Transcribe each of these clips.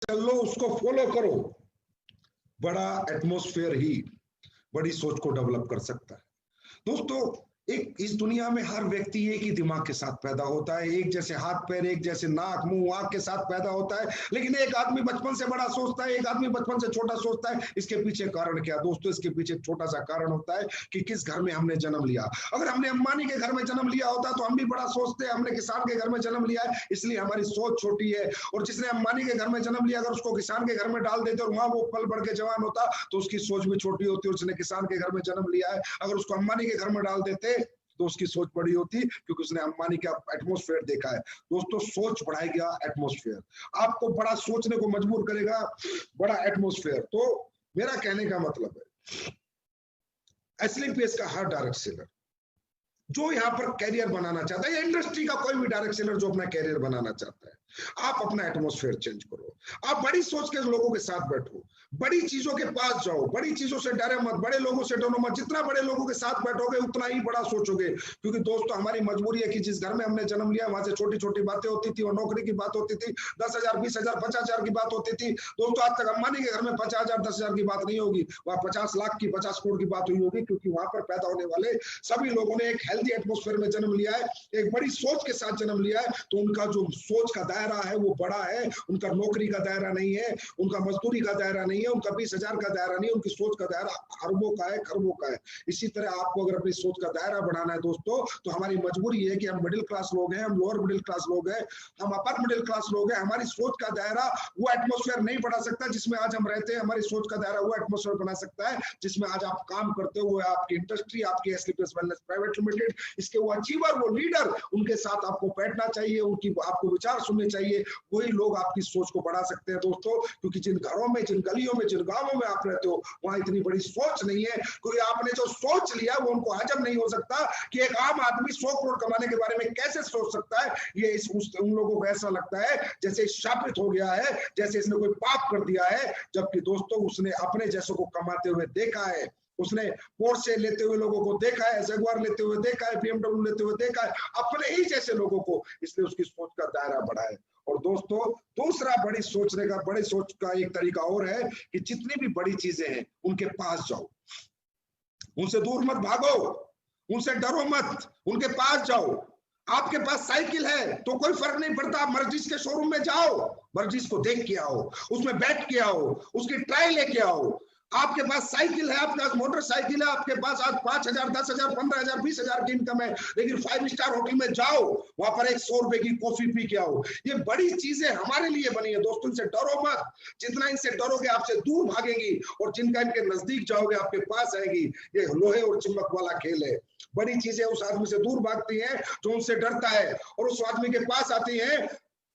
चल लो, उसको फॉलो करो। बड़ा एटमॉस्फेयर ही बड़ी सोच को डेवलप कर सकता है। दोस्तों, एक इस दुनिया में हर व्यक्ति एक ही दिमाग के साथ पैदा होता है, एक जैसे हाथ पैर, एक जैसे नाक मुंह आंख के साथ पैदा होता है, लेकिन एक आदमी बचपन से बड़ा सोचता है, एक आदमी बचपन से छोटा सोचता है। इसके पीछे कारण क्या दोस्तों? इसके पीछे एक छोटा सा कारण होता है कि किस घर में हमने जन्म लिया। अगर हमने अंबानी के घर में जन्म लिया होता तो हम भी बड़ा सोचते हैं। हमने किसान के घर में जन्म लिया है, इसलिए हमारी सोच छोटी है। और जिसने अंबानी के घर में जन्म लिया, अगर उसको किसान के घर में डाल देते और वहां वो पल बढ़ के जवान होता तो उसकी सोच भी छोटी होती। उसने किसान के घर में जन्म लिया है, अगर उसको अंबानी के घर में डाल देते तो उसकी सोच बड़ी होती, क्योंकि उसने अंबानी का एटमॉस्फेयर देखा है। दोस्तों, सोच बढ़ाएगा एटमॉस्फेयर, आपको बड़ा सोचने को मजबूर करेगा बड़ा एटमॉस्फेयर। तो मेरा कहने का मतलब है, एसलीपीएस का हर डायरेक्ट सेलर जो यहाँ पर कैरियर बनाना चाहता है, या इंडस्ट्री का कोई भी डायरेक्ट सेलर जो अपना कैरियर बनाना चाहता है, आप अपना एटमॉस्फेयर चेंज करो। आप बड़ी सोच के लोगों के साथ बैठो, बड़ी चीजों के पास जाओ, बड़ी चीजों से डरे मत, बड़े लोगों से डरो मत। जितना बड़े लोगों के साथ बैठोगे उतना ही बड़ा सोचोगे। क्योंकि दोस्तों, हमारी मजबूरी है कि जिस घर में हमने जन्म लिया वहां से छोटी छोटी बातें होती थी, और नौकरी की बात होती थी, 10,000 20,000 50,000 की बात होती थी। दोस्तों, आज तक अंबानी के घर में 50,000 10,000 की बात नहीं होगी, वहां 50 लाख की 50 करोड़ की बात हुई होगी। क्योंकि वहां पर पैदा होने वाले सभी लोगों ने एक हेल्दी एटमॉस्फेयर में जन्म लिया है, एक बड़ी सोच के साथ जन्म लिया है। तो उनका जो सोच का दायरा है वो बड़ा है। उनका नौकरी का दायरा नहीं है, उनका मजदूरी का दायरा नहीं है, उनका 20,000 का दायरा नहीं है, उनकी सोच का दायरा अरबों का है, खरबों का है। इसी तरह आपको अगर अपनी सोच का दायरा बढ़ाना है दोस्तों, तो हमारी मजबूरी है कि हम मिडिल क्लास लोग हैं, हम लोअर मिडिल क्लास लोग हैं, हम अपर मिडिल क्लास लोग हैं। हमारी सोच का दायरा वो एटमॉस्फेयर नहीं बढ़ा सकता जिसमें आज हम रहते हैं। हमारी सोच का दायरा वो एटमॉस्फेयर बना सकता है जिसमें आज आप काम करते हो, आपकी इंडस्ट्री, आपकी एसलीपीएस वेलनेस प्राइवेट लिमिटेड, इसके वो अचीवर, वो लीडर, उनके साथ आपको बैठना चाहिए, उनकी आपको विचार सुनने चाहिए। वही लोग आपकी सोच को बढ़ा सकते हैं दोस्तों। क्योंकि जिन घरों में, जिन गलियों में, जिन गांवों में आप रहते हो, वहां इतनी बड़ी सोच नहीं है। क्योंकि आपने जो सोच लिया वो उनको हजम नहीं हो सकता कि एक आम आदमी 100 करोड़ कमाने के बारे में कैसे सोच सकता है। ये उन लोगों को ऐसा लगता है जैसे शापित हो गया है, जैसे इसने कोई पाप कर दिया है। जबकि दोस्तों, उसने अपने जैसों को कमाते हुए देखा है, उसने पोर्शे लेते हुए लोगों को देखा है, जगुआर लेते हुए देखा है, बीएमडब्ल्यू लेते हुए देखा है, अपने ही जैसे लोगों को। इसलिए उसकी सोच का दायरा बढ़ा है। और दोस्तों, दूसरा बड़ी सोच का एक तरीका और है कि जितनी भी बड़ी चीजें हैं उनके पास जाओ, उनसे दूर मत भागो, उनसे डरो मत, उनके पास जाओ। आपके पास साइकिल है तो कोई फर्क नहीं पड़ता, आप मर्जिस के शोरूम में जाओ, मर्जिस को देख के आओ, उसमें बैठ के आओ, उसकी ट्राई लेके आओ। आपके पास साइकिल है, आपके पास मोटरसाइकिल है, आपके पास आज 5,000 10,000 15,000 20,000 की इनकम है, लेकिन 5 स्टार होटल में जाओ, वहां पर 100 रुपए की कॉफी पी के आओ। ये बड़ी चीजें हमारे लिए बनी है दोस्तों, इनसे डरो मत। जितना इनसे डरोगे आपसे दूर भागेंगी, और जिनका इनके नजदीक जाओगे आपके पास आएगी। ये लोहे और चुंबक वाला खेल है। बड़ी चीजें उस आदमी से दूर भागती हैं जो उनसे डरता है, और उस आदमी के पास आती हैं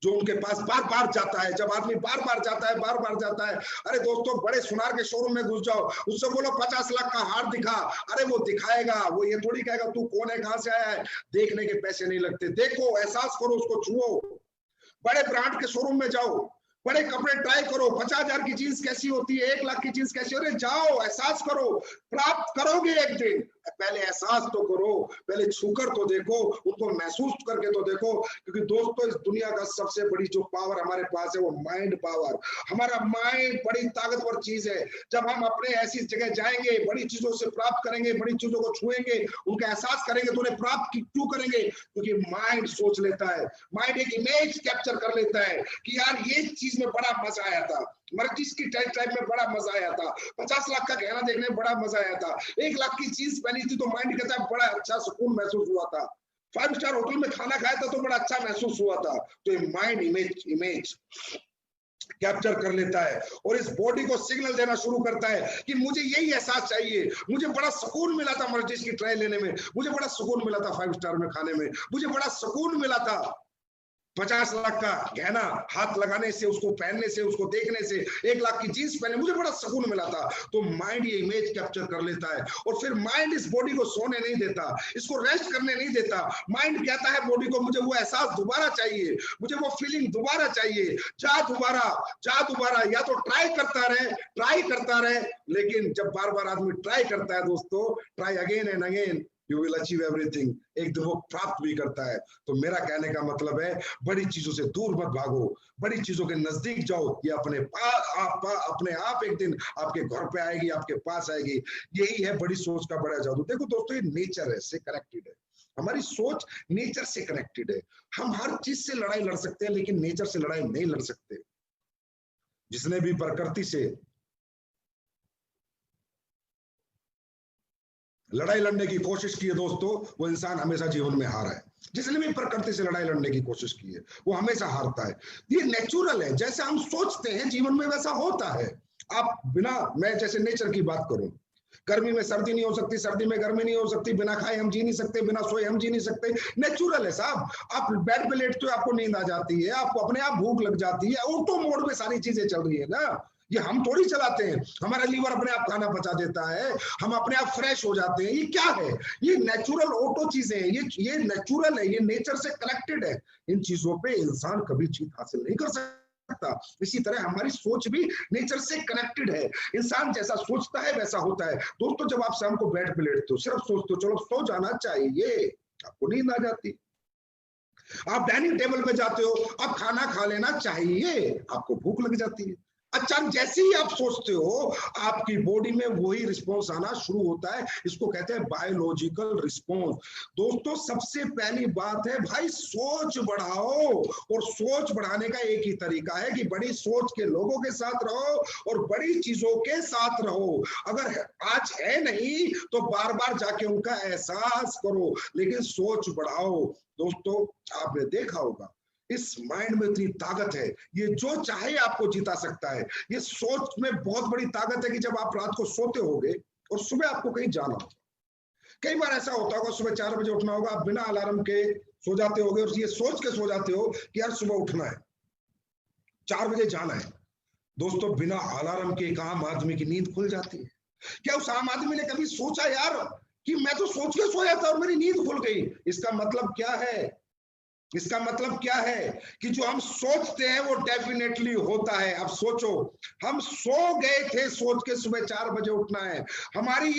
जो उनके पास बार बार जाता है। जब आदमी बार बार जाता है, अरे दोस्तों, बड़े सुनार के शोरूम में घुस जाओ, उससे बोलो 50 लाख का हार दिखा, अरे वो दिखाएगा। वो ये थोड़ी कहेगा तू कौन है, कहां से आया है। देखने के पैसे नहीं लगते, देखो, एहसास करो, उसको छुओ। बड़े ब्रांड के शोरूम में जाओ, बड़े कपड़े ट्राई करो, 50,000 की जींस कैसी होती है, 1 लाख की जींस कैसी होती है। जाओ, एहसास करो, प्राप्त करोगे एक दिन। पहले एहसास तो करो, पहले छूकर तो देखो, उनको महसूस करके तो देखो। क्योंकि दोस्तों, इस दुनिया का सबसे बड़ी जो पावर हमारे पास है वो माइंड पावर। हमारा माइंड बड़ी ताकतवर चीज है। जब हम अपने ऐसी जगह जाएंगे, बड़ी चीजों से प्राप्त करेंगे, बड़ी चीजों को छुएंगे, उनका एहसास करेंगे, तो उन्हें प्राप्त क्यों करेंगे? क्योंकि माइंड सोच लेता है, माइंड एक इमेज कैप्चर कर लेता है कि यार ये चीज में बड़ा मजा आया था, मर्जिस की टाइप में बड़ा मजा आया था, 50 लाख का गहना देखने में बड़ा मजा आया था, 1 लाख की चीज पहनी थी तो माइंड कहता है बड़ा अच्छा सुकून महसूस हुआ था, 5 स्टार होटल में खाना खाया था तो बड़ा अच्छा महसूस हुआ था। तो ये माइंड इमेज कैप्चर कर लेता है और इस बॉडी को सिग्नल देना शुरू करता है कि मुझे यही एहसास चाहिए। मुझे बड़ा सुकून मिला था मर्जिस की ट्राई लेने में, मुझे बड़ा सुकून मिला था 5 स्टार में खाने में, मुझे बड़ा सुकून मिला था 50 लाख का गहना हाथ लगाने से, उसको पहनने से, उसको देखने से, 1 लाख की जींस पहने, मुझे बड़ा सुकून मिला था। तो माइंड ये इमेज कैप्चर कर लेता है और फिर माइंड इस बॉडी को सोने नहीं देता, इसको रेस्ट करने नहीं देता। माइंड कहता है बॉडी को मुझे वो एहसास दोबारा चाहिए, मुझे वो फीलिंग दोबारा चाहिए, जा दोबारा। या तो ट्राई करता रहे, लेकिन जब बार बार आदमी ट्राई करता है दोस्तों, try again and again, you will achieve everything, एक दिन वो प्राप्त भी करता है। तो मेरा कहने का मतलब है, बड़ी चीजों से दूर मत भागो, बड़ी चीजों के नजदीक जाओ। ये अपने आप एक दिन आपके घर पे आएगी, आपके पास आएगी। यही है बड़ी सोच का बड़ा जादू। देखो दोस्तों, ये नेचर है से कनेक्टेड है, हमारी सोच नेचर से कनेक्टेड है। हम हर चीज से लड़ाई लड़ सकते हैं, लेकिन नेचर से लड़ाई नहीं लड़ सकते। जिसने भी प्रकृति से लड़ाई लड़ने की कोशिश की है दोस्तों, वो इंसान हमेशा जीवन में हारा है। जिसने भी प्रकृति से लड़ाई लड़ने की कोशिश की है, वो हमेशा हारता है। ये नेचुरल है, जैसे हम सोचते हैं जीवन में वैसा होता है। आप बिना, मैं जैसे नेचर की बात करूं, गर्मी में सर्दी नहीं हो सकती, सर्दी में गर्मी नहीं हो सकती, बिना खाए हम जी नहीं सकते, बिना सोए हम जी नहीं सकते। नेचुरल है साहब। आप बेड पे लेटते हो, आपको नींद आ जाती है, आपको अपने आप भूख लग जाती है, ऑटो मोड में सारी चीजें चल रही है ना। ये हम थोड़ी चलाते हैं, हमारा लीवर अपने आप खाना पचा देता है, हम अपने आप फ्रेश हो जाते हैं। ये क्या है? ये नेचुरल ऑटो चीजें हैं, ये नेचुरल है, ये नेचर से कनेक्टेड है। इन चीजों पे इंसान कभी जीत हासिल नहीं कर सकता। इसी तरह हमारी सोच भी नेचर से कनेक्टेड है। इंसान जैसा सोचता है वैसा होता है। दोस्तों, जब आप शाम को बेड पे लेटते हो, सिर्फ सोचते हो चलो सो जाना चाहिए, आपको नींद आ जाती। आप डाइनिंग टेबल पे जाते हो, आप खाना खा लेना चाहिए, आपको भूख लग जाती है। अचानक जैसे ही आप सोचते हो, आपकी बॉडी में वही रिस्पॉन्स आना शुरू होता है। इसको कहते हैं बायोलॉजिकल रिस्पॉन्स। दोस्तों, सबसे पहली बात है भाई, सोच बढ़ाओ। और सोच बढ़ाने का एक ही तरीका है कि बड़ी सोच के लोगों के साथ रहो और बड़ी चीजों के साथ रहो। अगर आज है नहीं तो बार बार जाके उनका एहसास करो, लेकिन सोच बढ़ाओ। दोस्तों, आपने देखा होगा इस माइंड में इतनी ताकत है, ये जो चाहे आपको जिता सकता है। ये सोच में बहुत बड़ी ताकत है कि जब आप रात को सोते होगे और सुबह आपको कहीं जाना होगा, कई बार ऐसा होता होगा सुबह 4 बजे उठना होगा, आप बिना अलार्म के सो जाते होगे और ये सोच के सो जाते हो कि यार सुबह उठना है, 4 बजे जाना है। दोस्तों, बिना अलार्म के एक आम आदमी की नींद खुल जाती है। क्या उस आम आदमी ने कभी सोचा यार कि मैं तो सोच के सोया था और मेरी नींद खुल गई? इसका मतलब क्या है? इसका मतलब क्या है कि जो हम सोचते हैं वो डेफिनेटली होता है। अब सोचो, हम सो गए थे सोच के सुबह 4 बजे उठना है। हमारी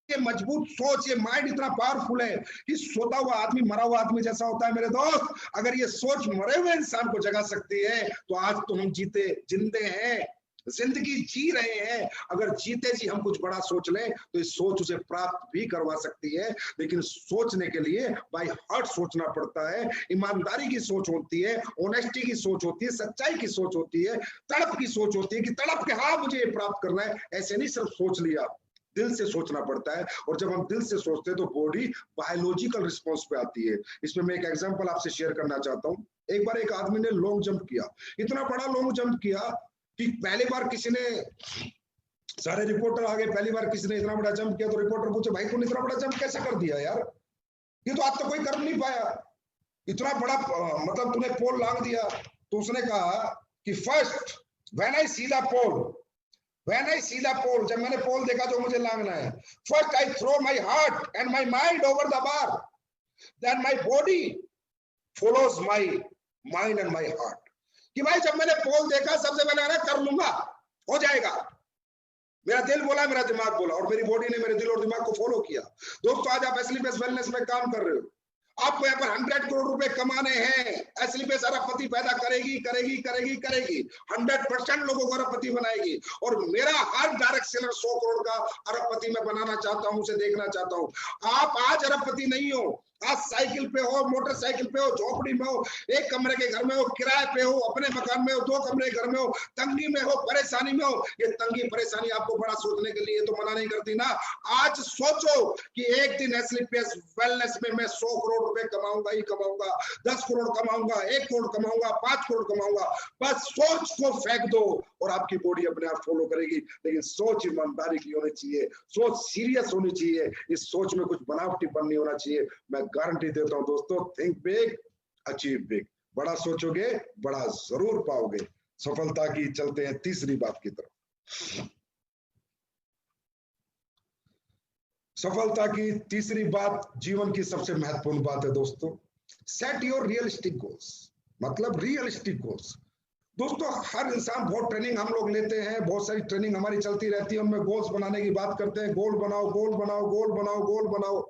ये मजबूत सोच, ये माइंड इतना पावरफुल है कि सोता हुआ आदमी मरा हुआ आदमी जैसा होता है मेरे दोस्त। अगर ये सोच मरे हुए इंसान को जगा सकती है, तो आज तो हम जिंदे हैं, जिंदगी जी रहे हैं। अगर जीते जी हम कुछ बड़ा सोच लें तो इस सोच उसे प्राप्त भी करवा सकती है। लेकिन सोचने के लिए बाय हार्ट सोचना पड़ता है। ईमानदारी की सोच होती है, ऑनेस्टी की सोच होती है, सच्चाई की सोच होती है, तड़प की सोच होती है कि तड़प के हाँ मुझे ये प्राप्त करना है। ऐसे नहीं सिर्फ सोच लिया, दिल से सोचना पड़ता है। और जब हम दिल से सोचते हैं तो बॉडी बायोलॉजिकल रिस्पॉन्स पे आती है। इसमें मैं एक एग्जांपल आपसे शेयर करना चाहता हूँ। एक बार एक आदमी ने लॉन्ग जंप किया, इतना बड़ा लॉन्ग जंप किया कि पहली बार किसी ने, सारे रिपोर्टर आ गए, पहली बार किसी ने इतना बड़ा जंप किया तो रिपोर्टर पूछे भाई तूने इतना बड़ा जंप कैसे कर दिया यार, ये तो आज तक कोई कर नहीं पाया, इतना बड़ा मतलब तूने पोल लांग दिया। तो उसने कहा कि first when I see the pole, when I see the pole, जब मैंने पोल देखा जो मुझे लांगना है, first I throw my heart and my mind over the bar, then my body follows my mind and my heart. कि भाई जब मैंने पोल देखा सबसे पहले ना कर लूंगा, हो जाएगा, मेरा दिल बोला, मेरा दिमाग बोला और मेरी बॉडी ने मेरे दिल और दिमाग को फॉलो किया। दोस्तों, आज आप एसलीपेस वेलनेस में काम कर रहे हो, आपको यहाँ पर 100 करोड़ रुपए कमाने हैं। एसलीपेस अरबपति पैदा करेगी करेगी करेगी करेगी, 100% लोगों को अरबपति बनाएगी। और मेरा हर डायरेक्ट सेलर 100 करोड़ का अरबपति मैं बनाना चाहता हूं, उसे देखना चाहता हूं। आप आज अरबपति नहीं हो, आज साइकिल पे हो, मोटरसाइकिल पे हो, झोपड़ी में हो, एक कमरे के घर में हो, किराए पे हो, अपने मकान में हो, 2 कमरे के घर में हो, तंगी में हो, परेशानी में हो। ये तंगी परेशानी आपको बड़ा सोचने के लिए तो मना नहीं करती ना। आज सोचो कि एक दिन एसलीपेस वेलनेस में मैं 100 करोड़ रुपए कमाऊंगा ही कमाऊंगा, 10 करोड़ कमाऊंगा, 1 करोड़ कमाऊंगा, 5 करोड़ कमाऊंगा। बस सोच को फेंक दो और आपकी बॉडी अपने आप फॉलो करेगी। लेकिन सोच ईमानदारी की होनी चाहिए, सोच सीरियस होनी चाहिए, इस सोच में कुछ बनावटीपन नहीं होना चाहिए। मैं गारंटी देता हूं दोस्तों, थिंक बिग अचीव बिग। बड़ा सोचोगे बड़ा जरूर पाओगे। सफलता की चलते हैं तीसरी बात की तरफ। सफलता की तीसरी बात जीवन की सबसे महत्वपूर्ण बात है दोस्तों, सेट योर रियलिस्टिक गोल्स। मतलब रियलिस्टिक गोल्स। दोस्तों, हर इंसान, बहुत ट्रेनिंग हम लोग लेते हैं, बहुत सारी ट्रेनिंग हमारी चलती रहती है, उनमें गोल्स बनाने की बात करते हैं, गोल बनाओ गोल बनाओ गोल बनाओ गोल बनाओ।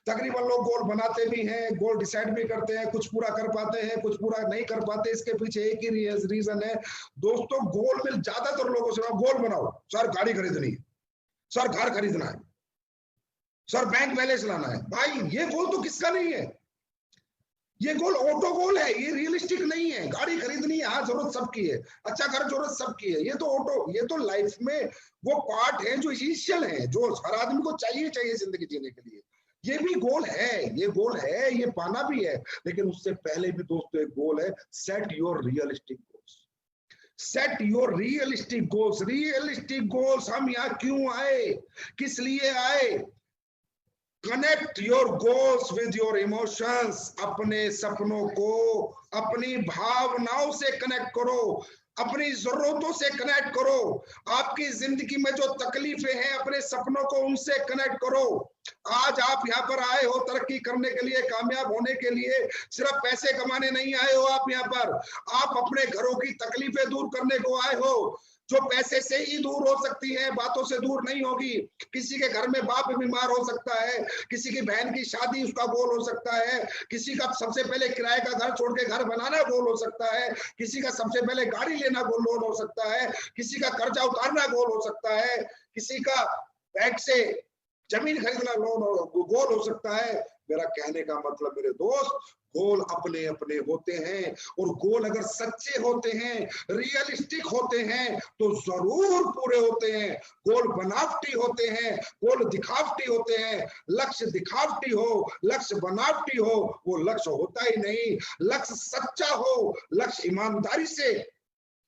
तकरीबन लोग गोल बनाते भी हैं, गोल डिसाइड भी करते हैं, कुछ पूरा कर पाते हैं, कुछ पूरा नहीं कर पाते। इसके पीछे एक ही रीजन है दोस्तों, गोल में ज्यादातर लोगों से गोल बनाओ, सर गाड़ी खरीदनी है, सर घर खरीदना है, सर बैंक बैलेंस लाना है। भाई ये गोल तो किसका नहीं है, ये गोल ऑटो गोल है, ये रियलिस्टिक नहीं है। गाड़ी खरीदनी है, हाँ जरूरत सबकी है, अच्छा घर जरूरत सबकी है, ये तो ऑटो, ये तो लाइफ में वो पार्ट है जो इसेंशियल है, जो हर आदमी को चाहिए जिंदगी जीने के लिए। ये भी गोल है, ये गोल है, ये पाना भी है, लेकिन उससे पहले भी दोस्तों एक गोल है, set your realistic goals. Set your realistic goals. Realistic goals, हम यहाँ क्यों आए, किस लिए आए? Connect your goals with your emotions. अपने सपनों को अपनी भावनाओं से कनेक्ट करो, अपनी जरूरतों से कनेक्ट करो। आपकी जिंदगी में जो तकलीफें हैं, अपने सपनों को उनसे कनेक्ट करो। आज आप यहाँ पर आए हो तरक्की करने के लिए, कामयाब होने के लिए, सिर्फ पैसे कमाने नहीं आए हो आप यहाँ पर, आप अपने घरों की तकलीफें दूर करने को आए हो, जो पैसे से ही दूर हो सकती है, बातों से दूर नहीं होगी। किसी के घर में बाप बीमार हो सकता है, किसी की बहन की शादी उसका गोल हो सकता है, किसी का सबसे पहले किराए का घर छोड़ के घर बनाना गोल हो सकता है, किसी का सबसे पहले गाड़ी लेना गोल हो सकता है, किसी का कर्जा उतारना गोल हो सकता है, किसी का बैंक से जमीन खरीदना गोल हो सकता है। मेरा कहने का मतलब मेरे दोस्त, गोल अपने अपने होते हैं, और गोल अगर सच्चे होते हैं, रियलिस्टिक होते हैं, तो जरूर पूरे होते हैं। गोल बनावटी होते हैं, गोल दिखावटी होते हैं। लक्ष्य दिखावटी हो, लक्ष्य बनावटी हो, वो लक्ष्य होता ही नहीं। लक्ष्य सच्चा हो, लक्ष्य ईमानदारी से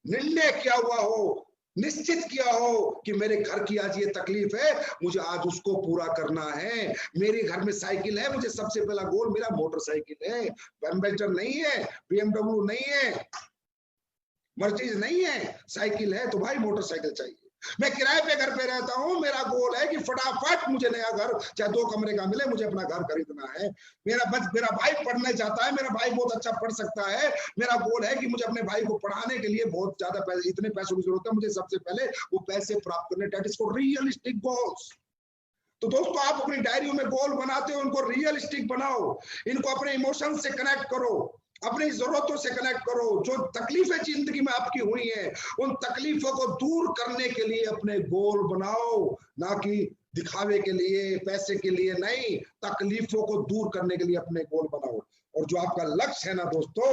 निर्णय किया हुआ हो, निश्चित किया हो कि मेरे घर की आज ये तकलीफ है, मुझे आज उसको पूरा करना है। मेरे घर में साइकिल है, मुझे सबसे पहला गोल मेरा मोटरसाइकिल है, एम्बेसडर नहीं है, BMW नहीं है, मर्सिडीज नहीं है, साइकिल है तो भाई मोटरसाइकिल चाहिए। मैं किराए पे घर पे रहता हूँ, मेरा गोल है कि फटाफट मुझे नया घर, चाहे 2 कमरे का मिले, मुझे अपना घर खरीदना है। मेरा भाई पढ़ने जाता है, मेरा भाई बहुत अच्छा पढ़ सकता है, मेरा गोल है कि मुझे अपने भाई को पढ़ाने के लिए बहुत ज्यादा पैसे, इतने पैसों की जरूरत है, मुझे सबसे पहले वो पैसे प्राप्त करने। That is called realistic goals. तो दोस्तों, आप अपनी डायरियों में गोल बनाते हो, उनको रियलिस्टिक बनाओ, इनको अपने इमोशन से कनेक्ट करो, अपनी जरूरतों से कनेक्ट करो। जो तकलीफें जिंदगी में आपकी हुई हैं, उन तकलीफों को दूर करने के लिए अपने गोल बनाओ, ना कि दिखावे के लिए, पैसे के लिए नहीं। तकलीफों को दूर करने के लिए अपने गोल बनाओ। और जो आपका लक्ष्य है ना दोस्तों,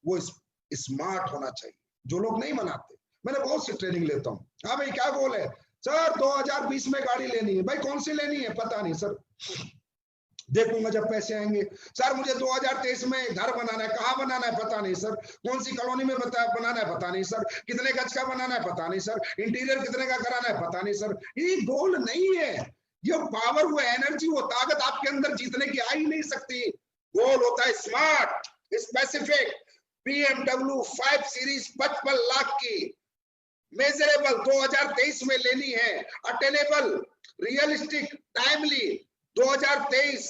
वो स्मार्ट होना चाहिए, जो लोग नहीं बनाते। मैंने बहुत सी ट्रेनिंग लेता हूँ, हाँ भाई क्या गोल है सर? 2020 में गाड़ी लेनी है। भाई कौन सी लेनी है? पता नहीं सर, देखूंगा जब पैसे आएंगे। सर मुझे 2023 में घर बनाना है। कहाँ बनाना है? पता नहीं सर। कौन सी कॉलोनी में बनाना है? पता नहीं सर। कितने गज का बनाना है? पता नहीं सर। इंटीरियर कितने का कराना है? पता नहीं सर। ये गोल नहीं है, ये पावर, वो एनर्जी, वो ताकत आपके अंदर जीतने की आ ही नहीं सकती। गोल होता है smart, specific. BMW 5 series 55 lakh की, मेजरेबल, 2023 में लेनी है, अटेनेबल, रियलिस्टिक, टाइमली। 2023